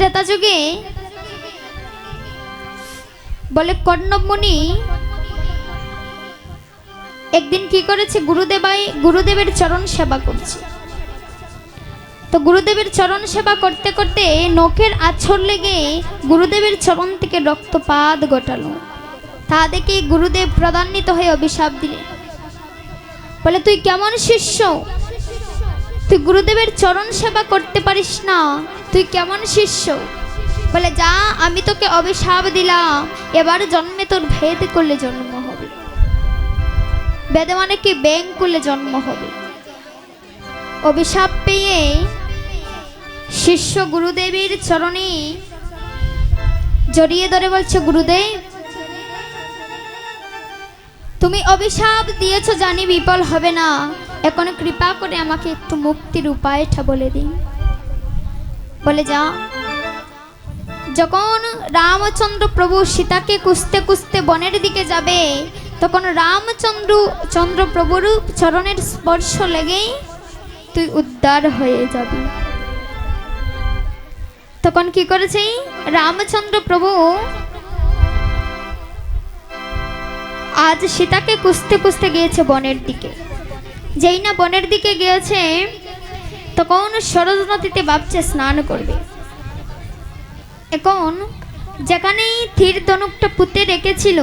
ত্রেতা যুগে বলে কর্ণব মুনি একদিন কি করেছে, গুরুদেবের চরণ সেবা করছে। তো গুরুদেবের চরণ সেবা করতে করতে নখের আঁচড় লেগে গুরুদেবের চরণ থেকে রক্তপাত ঘটালো। তা দেখে গুরুদেব প্রদান্বিত হয়ে অভিশাপ দিলেন, বলে তুই কেমন শিষ্য, তুই গুরুদেবের চরণ সেবা করতে পারিস না, তুই কেমন শিষ্য। বলে যা, আমি তোকে অভিশাপ দিলাম, এবার জন্মে তোর ভেদ করলে জন্ম হবে। বেদে মানে কি, ব্যাং করলে জন্ম হবে। অভিশাপ পেয়ে শিষ্য গুরুদেবের চরণে জড়িয়ে ধরে বলছে, গুরুদেব তুমি অভিশাপ দিয়েছো জানি বিফল হবে না, এখন কৃপা করে আমাকে একটু মুক্তির উপায়টা বলে দিন। বলে যা। যখন রামচন্দ্র প্রভু সীতাকে খুঁজতে খুঁজতে বনের দিকে যাবে, তখন চন্দ্র প্রভুর চরণের স্পর্শ লেগেই তুই উদ্ধার হয়ে যাবি। তখন কি করেছে রামচন্দ্র প্রভু, আজ সীতাকে খুঁজতে খুঁজতে গিয়েছে বনের দিকে। যেই না বনের দিকে গিয়েছে, তখন সরজ নদীতে ভাবছে স্নান করবে। এখন যেখানেই তীর ধনুকটা পুঁতে রেখেছিল,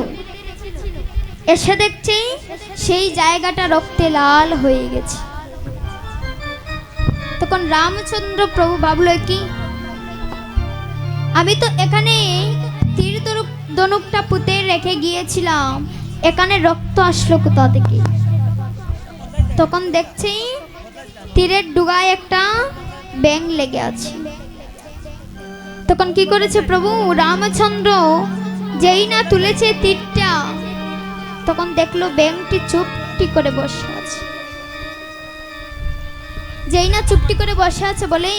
এসে দেখছে সেই জায়গাটা রক্তে লাল হয়ে গেছে। তখন রামচন্দ্র প্রভু ভাবলো, কি আমি তো এখানে তীর ধনুকটা পুঁতে রেখে গিয়েছিলাম, এখানে রক্ত আসলো কোথা থেকে? তখন দেখছি তীরের ডুগায় একটা ব্যাঙ লেগে আছে। তখন কি করেছে প্রভু রামচন্দ্র, যেই না তুলেছে তীরটা, তখন দেখলো ব্যাঙটি চুপটি করে বসে আছে। যেই না চুপটি করে বসে আছে, বলে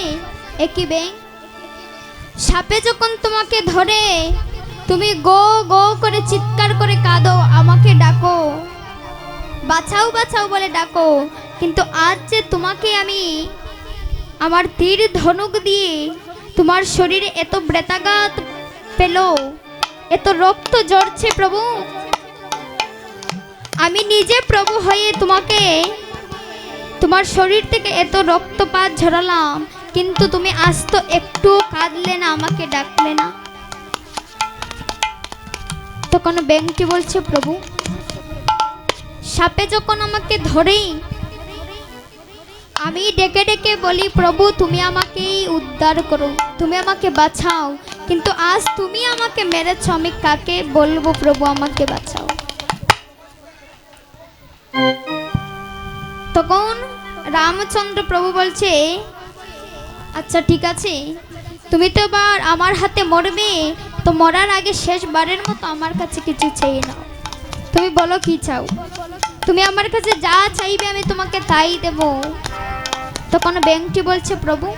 একই ব্যাঙ, সাপে যখন তোমাকে ধরে তুমি গো গো করে চিৎকার করে কাঁদো, আমাকে ডাকো, বাঁচাও বাঁচাও বলে ডাকো, কিন্তু আজ যে তোমাকে আমি আমার তীর ধনুক দিয়ে তোমার শরীরে এত ব্রেতাঘাত পেল, এত রক্ত ঝরছে প্রভু, আমি নিজে প্রভু হয়ে তোমাকে তোমার শরীর থেকে এত রক্তপাত ঝরালাম, কিন্তু তুমি আজ তো একটু কাঁদলে না, আমাকে ডাকলে না। তখন ব্যাঙটি বলছে, প্রভু সাপে যখন আমাকে ধরেই আমি ডেকে ডেকে বলি, প্রভু তুমি আমাকে উদ্ধার করো, তুমি আমাকে বাঁচাও, কিন্তু আজ তুমি আমাকে মেরেছ, আমি কাকে বলবো প্রভু আমাকে বাঁচাও। তখন রামচন্দ্র প্রভু বলছে, আচ্ছা ঠিক আছে, তুমি তো এবার আমার হাতে মরবে, তো মরার আগে শেষবারের মতো আমার কাছে কিছু চেয়ে নাও। তুমি বলো কি চাও, তুমি আমার কাছে যা চাইবে আমি তোমাকে তাই দেব। তখন ব্যাঙটি বলছে, প্রভু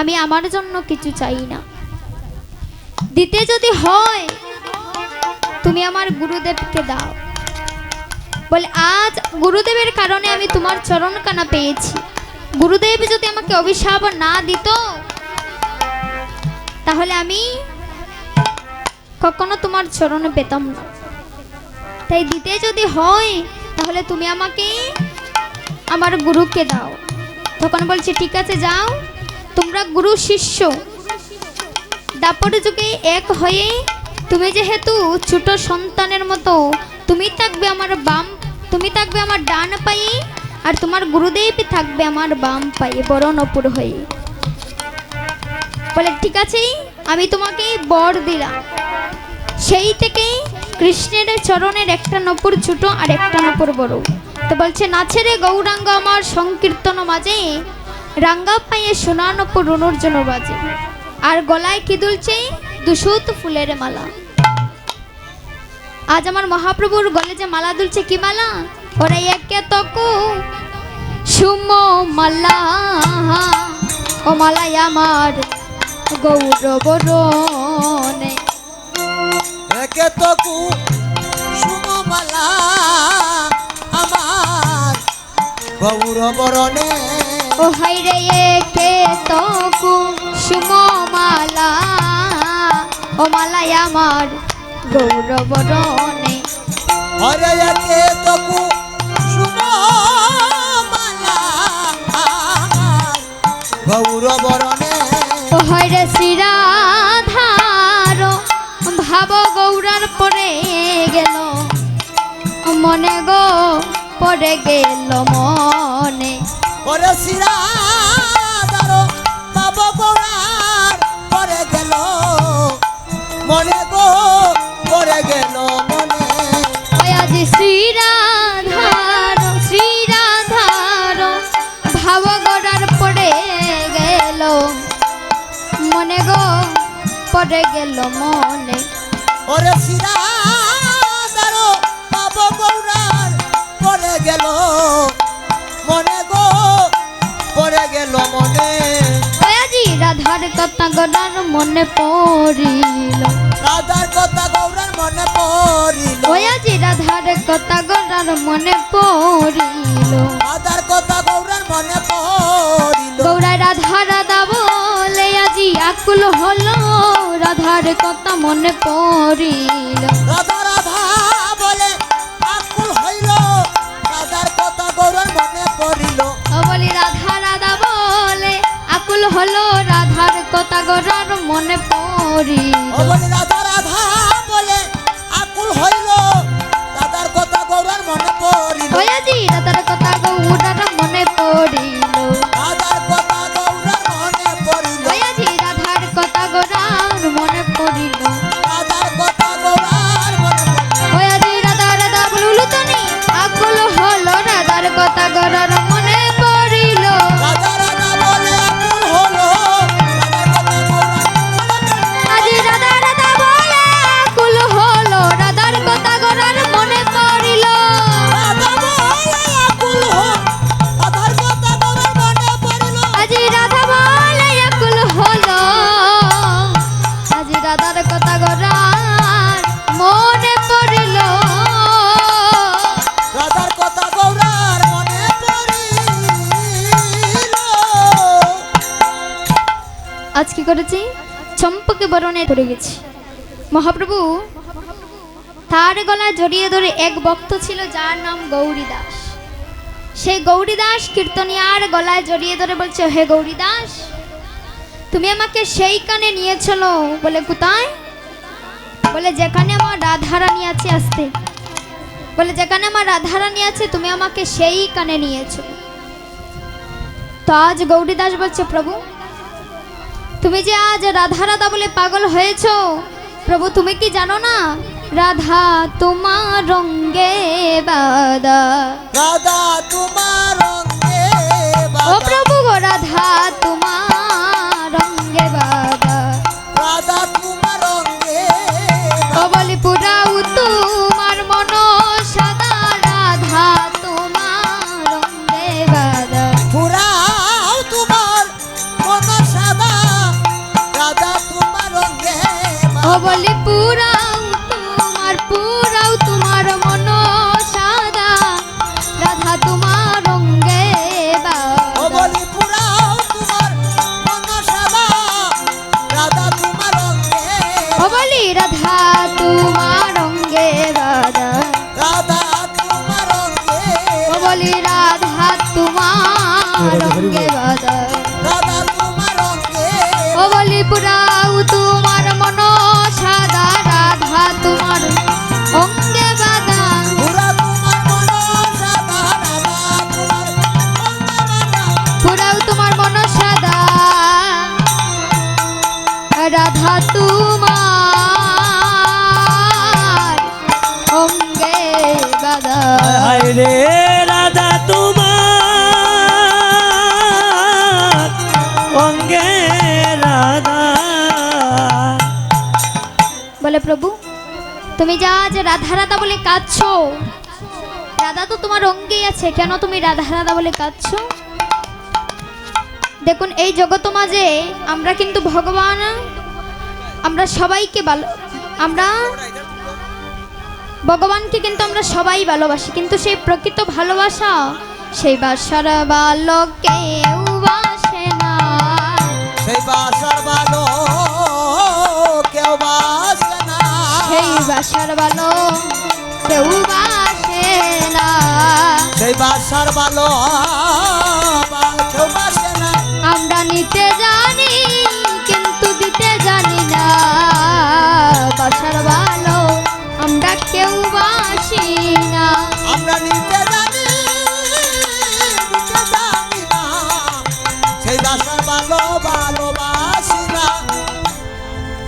আমি আমার জন্য কিছু চাই না, দিতে যদি হয় তুমি আমার গুরুদেবকে দাও। বলে আজ গুরুদেবের কারণে আমি তোমার চরণ কানা পেয়েছি, গুরুদেব যদি আমাকে অভিশাপ না দিত, তাহলে আমি কখনো তোমার চরণে পেতাম না। তাই দিতে যদি হয় তাহলে তুমি আমাকে আমার গুরুকে দাও। তখন বলছে ঠিক আছে যাও, তোমরা গুরু শিষ্য দাপট যুগে এক হয়ে, তুমি যেহেতু ছোট সন্তানের মতো, তুমি থাকবে আমার ডান পায়ে, আর তোমার গুরুদেব থাকবে আমার বাম পায়ে বড় নপুর হয়ে। বলে ঠিক আছে, আমি তোমাকে বর দিলাম। সেই থেকে কৃষ্ণের চরণের একটা নপুর ছোট আর একটা নপুর বড়। তো বলছে নাচে রে গৌরাঙ্গ আমার সংকীর্তন মাঝে, রাঙ্গা পায়ে সোনা নপুর রুনুর জন্য বাজে, আর গলায় কি দুলছে দুশুত ফুলের মালা। আজ আমার মহাপ্রভুর গলে যে মালা দুলছে, কি মালা? ওরা একে তকু সুম মালা, ও মালাই আমার গৌরবরণে, একে তকু সুম মালা আমার গৌরবরণে। ও হাইরে একে তকু সুম মালা আমার গৌরবরণে। হরে একে তকু সুমমালা গৌরবরণে। হরে শ্রীরাধার ভাব গৌরার পরে গেল মনে গো, পরে গেল মনে। ওরে শিরাদার বাবা গৌরার পরে গেল মনে গো, পরে গেল মনে। আজি শ্রীরাধার শ্রীরাধার ভাব গৌরার পরে গেল মনে গো, পরে গেল মনে। ওরে শিরাদার বাবা গৌরার পরে গেল মনে গো, পরে গেল মনে। আজি রাধার কথা গৌরার মনে পড়িল, রাধার কথা গৌরার মনে পড়িল। আজি রাধার কথা গৌরার মনে পড়িল। রাধার কথা গৌরার মনে পড়িল। গৌরা রাধা রাধা বলে আজি আকুল হলো, রাধার কথা মনে পড়িল। রাধা রাধা বলে আকুল হইল, রাধার কথা গৌরার মনে পড়িল। বলি রাধা রাধা বলে আকুল হলো, রাধার কথা গৌরার মনে পড়িল। ও বলি রাধা রাধা বলে আকুল হইল, রাধার কথা গৌরার মনে পড়িল। আজি রাধার কথা গৌরার মনে পড়িল। রাধার কথা গৌরার মনে পড়িল। আজি রাধার কথা গৌরার মনে পড়িল। রাধার কথা গৌরার মনে পড়িল। আজি রাধা রাধা বলুলু তনি আকুল হলো, রাধার কথা গৌরার মনে পড়িল। রাধা রাধা বলে আকুল হলো, রাধার কথা গৌরার আজি রাধা রাধা বলে আকুল হলো, রাধার কথা গৌরার মনে পড়িল। রাধা বলে আকুল হলো, রাধার কথা গৌরার মনে পড়িল। আজি রাধা বলে আকুল হলো, আজি রাধার কথা গৌরার মনে পড়িল। রাধার কথা গৌরার মনে পড়িল। আজ কি করেছি? চম্পকে বরণে পড়ে গেছি। মহাপ্রভু তার গলায় জড়িয়ে ধরে এক ভক্ত ছিল যার নাম গৌরীদাস। সেই গৌরীদাস কীর্তনিয়ার গলায় জড়িয়ে ধরে বলছে, হে গৌরীদাস, তুমি আমাকে সেই কানে নিয়ে চলো। বলে কোথায়? বলে যেখানে আমার রাধারানী আছে। আসতে বলে যেখানে আমার রাধারানী আছে তুমি আমাকে সেই কানে নিয়েছো। তো আজ গৌরীদাস বলছে, প্রভু তুমি যে আজ রাধা রাধা বলে পাগল হয়েছো, প্রভু তুমি কি জানো না রাধা তোমার রঙ্গে বাদা। রাধা তোমার রঙে ও বাঁধা। প্রভু গো রাধা তোমার রঙ্গে বাদা। রাধা তোমার রঙে ও বলি পুরাও তোমার মন সাদা, রাধা তোমার রঙ্গে বাদা। পুরাও তোমার মন সাদা, রাধা তোমার রঙে ও বলি পুরাও তোমার মন সাদা, রাধা তোমার রঙ্গে ও বাদা। বলি পুরাও তোমার মন সাদা, রাধা তোমার রঙে ও বলি রাধা তোমার রঙ্গে বাদা। রাধা তোমার রঙে ও বলি রাধা তোমার রঙ্গে বাদা। রাধা তোমার রঙে ও বলি পুরাও তোমার মন সাদা, রাধা তোমার অঙ্গে বাদা। পুরা তোমার মন সাদা, রাধা তোমার রঙে বাঁধা। পুরাও তোমার মন সাদা, রাধা তোমার অঙ্গে বাদা। হায় রে রাধা তোমার অঙ্গে রাধা। বলে প্রভু তুমি যা আজ রাধা রাধা বলে কাঁদছো, রাধা তো তোমার অঙ্গেই আছে, কেন তুমি রাধা রাধা বলে কাঁদছো? দেখুন এই জগৎ মাঝে আমরা কিন্তু ভগবান, আমরা সবাইকে আমরা ভগবানকে কিন্তু আমরা সবাই ভালোবাসি, কিন্তু সেই প্রকৃত ভালোবাসা সেই বাসার বালক কেউ বাসে না। সেই বাসার ভালো কেউ বাসে বাসার ভালো কেউ বাসে না। সেই বাসার ভালো কেউ বাসে না। আমরা নিতে জানি কিন্তু দিতে জানি না, বাসার ভালো আমরা কেউ বাসি না। আমরা নিতে জানি দিতে জানি না, সেই বাসার ভালো ভালোবাসি না।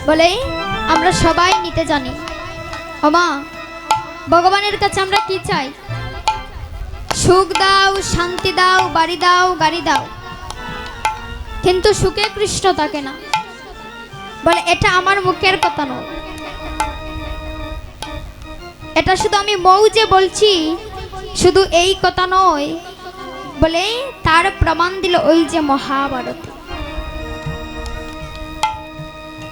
বলে আমরা সবাই নিতে জানি। ওমা, ভগবানের কাছে আমরা কি চাই? সুখ দাও, শান্তি দাও, বাড়ি দাও, গাড়ি দাও, কিন্তু সুখে কৃষ্ণ থাকে না। বলে এটা আমার মুখের কথা নয়, এটা শুধু আমি মৌজে বলছি, শুধু এই কথা নয়। বলে তার প্রমাণ দিল ওই যে মহাভারত।